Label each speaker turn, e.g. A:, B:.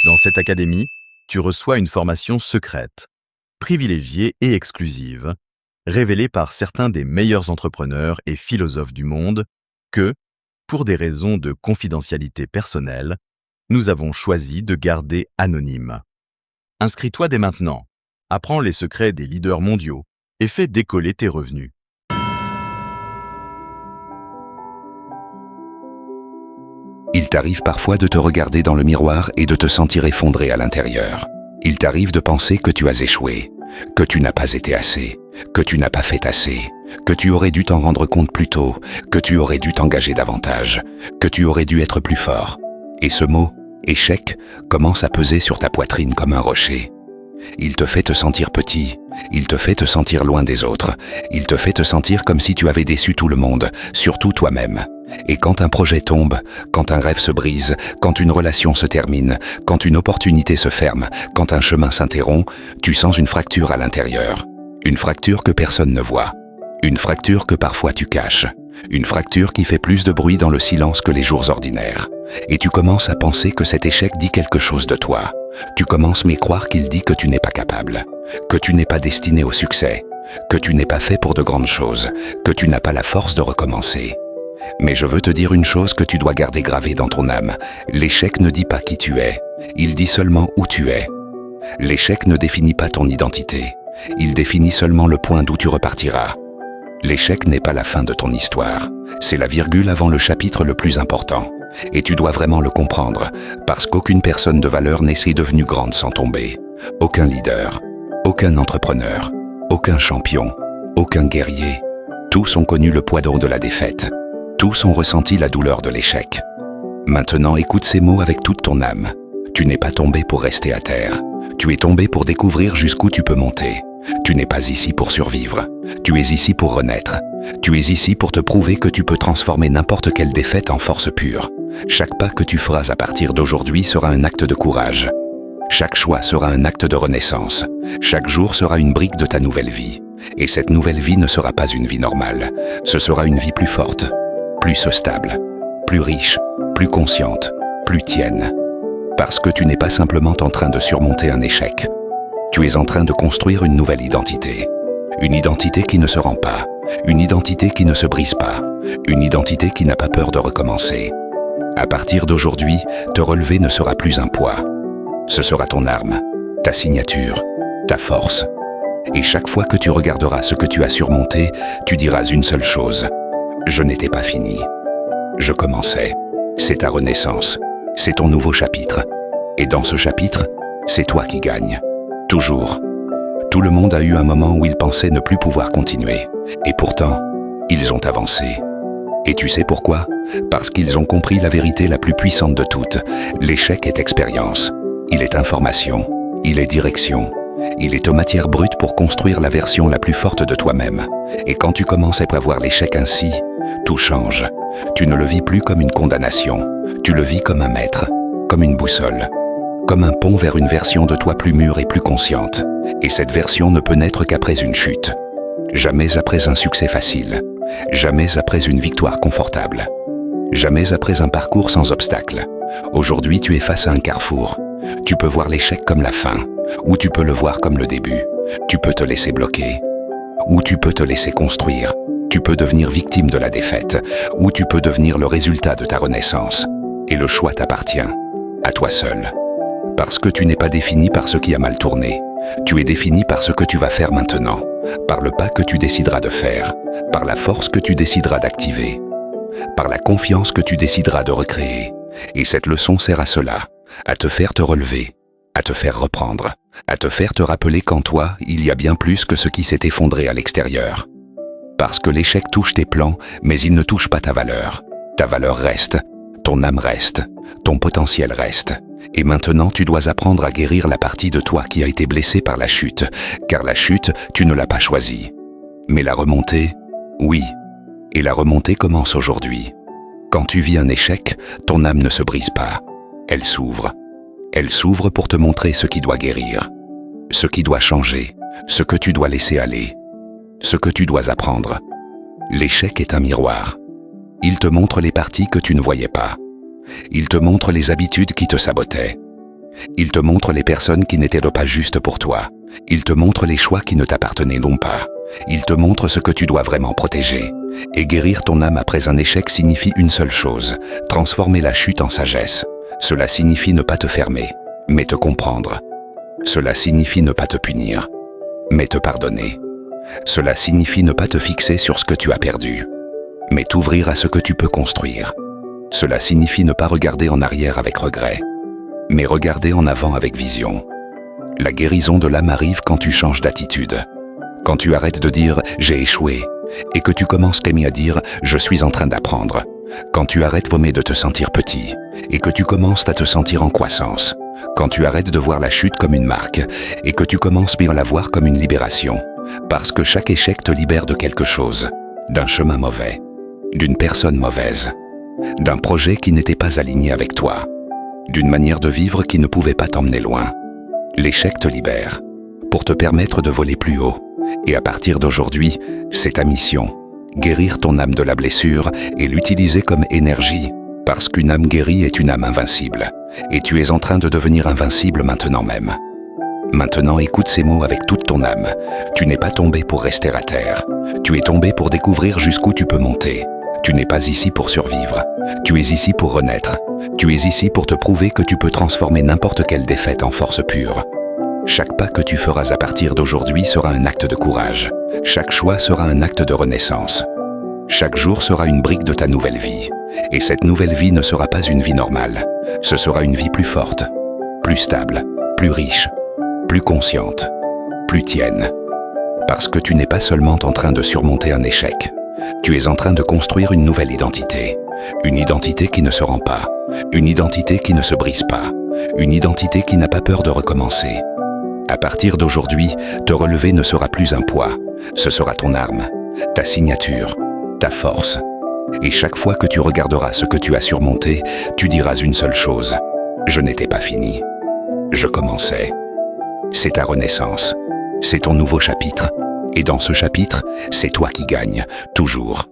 A: Dans cette académie, tu reçois une formation secrète, privilégiée et exclusive, révélée par certains des meilleurs entrepreneurs et philosophes du monde que, pour des raisons de confidentialité personnelle, nous avons choisi de garder anonyme. Inscris-toi dès maintenant, apprends les secrets des leaders mondiaux et fais décoller tes revenus.
B: Il t'arrive parfois de te regarder dans le miroir et de te sentir effondré à l'intérieur. Il t'arrive de penser que tu as échoué, que tu n'as pas été assez, que tu n'as pas fait assez, que tu aurais dû t'en rendre compte plus tôt, que tu aurais dû t'engager davantage, que tu aurais dû être plus fort. Et ce mot, échec, commence à peser sur ta poitrine comme un rocher. Il te fait te sentir petit, il te fait te sentir loin des autres, il te fait te sentir comme si tu avais déçu tout le monde, surtout toi-même. Et quand un projet tombe, quand un rêve se brise, quand une relation se termine, quand une opportunité se ferme, quand un chemin s'interrompt, tu sens une fracture à l'intérieur. Une fracture que personne ne voit. Une fracture que parfois tu caches. Une fracture qui fait plus de bruit dans le silence que les jours ordinaires. Et tu commences à penser que cet échec dit quelque chose de toi. Tu commences à croire qu'il dit que tu n'es pas capable, que tu n'es pas destiné au succès, que tu n'es pas fait pour de grandes choses, que tu n'as pas la force de recommencer. Mais je veux te dire une chose que tu dois garder gravée dans ton âme. L'échec ne dit pas qui tu es, il dit seulement où tu es. L'échec ne définit pas ton identité, il définit seulement le point d'où tu repartiras. L'échec n'est pas la fin de ton histoire, c'est la virgule avant le chapitre le plus important. Et tu dois vraiment le comprendre, parce qu'aucune personne de valeur n'est devenue grande sans tomber. Aucun leader, aucun entrepreneur, aucun champion, aucun guerrier. Tous ont connu le poids de la défaite. Tous ont ressenti la douleur de l'échec. Maintenant, écoute ces mots avec toute ton âme. Tu n'es pas tombé pour rester à terre. Tu es tombé pour découvrir jusqu'où tu peux monter. Tu n'es pas ici pour survivre. Tu es ici pour renaître. Tu es ici pour te prouver que tu peux transformer n'importe quelle défaite en force pure. Chaque pas que tu feras à partir d'aujourd'hui sera un acte de courage. Chaque choix sera un acte de renaissance. Chaque jour sera une brique de ta nouvelle vie. Et cette nouvelle vie ne sera pas une vie normale. Ce sera une vie plus forte, plus stable, plus riche, plus consciente, plus tienne. Parce que tu n'es pas simplement en train de surmonter un échec. Tu es en train de construire une nouvelle identité. Une identité qui ne se rend pas. Une identité qui ne se brise pas. Une identité qui n'a pas peur de recommencer. À partir d'aujourd'hui, te relever ne sera plus un poids. Ce sera ton arme, ta signature, ta force. Et chaque fois que tu regarderas ce que tu as surmonté, tu diras une seule chose. Je n'étais pas fini. Je commençais. C'est ta renaissance. C'est ton nouveau chapitre. Et dans ce chapitre, c'est toi qui gagnes. Toujours. Tout le monde a eu un moment où il pensait ne plus pouvoir continuer. Et pourtant, ils ont avancé. Et tu sais pourquoi? Parce qu'ils ont compris la vérité la plus puissante de toutes. L'échec est expérience. Il est information. Il est direction. Il est matière brute pour construire la version la plus forte de toi-même. Et quand tu commences à prévoir l'échec ainsi, tout change. Tu ne le vis plus comme une condamnation. Tu le vis comme un maître, comme une boussole, comme un pont vers une version de toi plus mûre et plus consciente. Et cette version ne peut naître qu'après une chute. Jamais après un succès facile. Jamais après une victoire confortable. Jamais après un parcours sans obstacle. Aujourd'hui, tu es face à un carrefour. Tu peux voir l'échec comme la fin, ou tu peux le voir comme le début. Tu peux te laisser bloquer, ou tu peux te laisser construire. Tu peux devenir victime de la défaite, ou tu peux devenir le résultat de ta renaissance. Et le choix t'appartient, à toi seul. Parce que tu n'es pas défini par ce qui a mal tourné. Tu es défini par ce que tu vas faire maintenant, par le pas que tu décideras de faire, par la force que tu décideras d'activer, par la confiance que tu décideras de recréer. Et cette leçon sert à cela, à te faire te relever, à te faire reprendre, à te faire te rappeler qu'en toi, il y a bien plus que ce qui s'est effondré à l'extérieur. Parce que l'échec touche tes plans, mais il ne touche pas ta valeur. Ta valeur reste, ton âme reste, ton potentiel reste. Et maintenant, tu dois apprendre à guérir la partie de toi qui a été blessée par la chute, car la chute, tu ne l'as pas choisie. Mais la remontée, oui. Et la remontée commence aujourd'hui. Quand tu vis un échec, ton âme ne se brise pas. Elle s'ouvre. Elle s'ouvre pour te montrer ce qui doit guérir, ce qui doit changer, ce que tu dois laisser aller, ce que tu dois apprendre. L'échec est un miroir. Il te montre les parties que tu ne voyais pas. Il te montre les habitudes qui te sabotaient. Il te montre les personnes qui n'étaient pas justes pour toi. Il te montre les choix qui ne t'appartenaient non pas. Il te montre ce que tu dois vraiment protéger. Et guérir ton âme après un échec signifie une seule chose, transformer la chute en sagesse. Cela signifie ne pas te fermer, mais te comprendre. Cela signifie ne pas te punir, mais te pardonner. Cela signifie ne pas te fixer sur ce que tu as perdu, mais t'ouvrir à ce que tu peux construire. Cela signifie ne pas regarder en arrière avec regret, mais regarder en avant avec vision. La guérison de l'âme arrive quand tu changes d'attitude. Quand tu arrêtes de dire « j'ai échoué » et que tu commences à dire « je suis en train d'apprendre ». Quand tu arrêtes de te sentir petit et que tu commences à te sentir en croissance. Quand tu arrêtes de voir la chute comme une marque et que tu commences à la voir comme une libération. Parce que chaque échec te libère de quelque chose, d'un chemin mauvais, d'une personne mauvaise, d'un projet qui n'était pas aligné avec toi, d'une manière de vivre qui ne pouvait pas t'emmener loin. L'échec te libère pour te permettre de voler plus haut. Et à partir d'aujourd'hui, c'est ta mission. Guérir ton âme de la blessure et l'utiliser comme énergie. Parce qu'une âme guérie est une âme invincible. Et tu es en train de devenir invincible maintenant même. Maintenant, écoute ces mots avec toute ton âme. Tu n'es pas tombé pour rester à terre. Tu es tombé pour découvrir jusqu'où tu peux monter. Tu n'es pas ici pour survivre. Tu es ici pour renaître. Tu es ici pour te prouver que tu peux transformer n'importe quelle défaite en force pure. Chaque pas que tu feras à partir d'aujourd'hui sera un acte de courage. Chaque choix sera un acte de renaissance. Chaque jour sera une brique de ta nouvelle vie. Et cette nouvelle vie ne sera pas une vie normale. Ce sera une vie plus forte, plus stable, plus riche, plus consciente, plus tienne. Parce que tu n'es pas seulement en train de surmonter un échec. Tu es en train de construire une nouvelle identité. Une identité qui ne se rend pas. Une identité qui ne se brise pas. Une identité qui n'a pas peur de recommencer. À partir d'aujourd'hui, te relever ne sera plus un poids. Ce sera ton arme, ta signature, ta force. Et chaque fois que tu regarderas ce que tu as surmonté, tu diras une seule chose. Je n'étais pas fini. Je commençais. C'est ta renaissance. C'est ton nouveau chapitre. Et dans ce chapitre, c'est toi qui gagnes, toujours.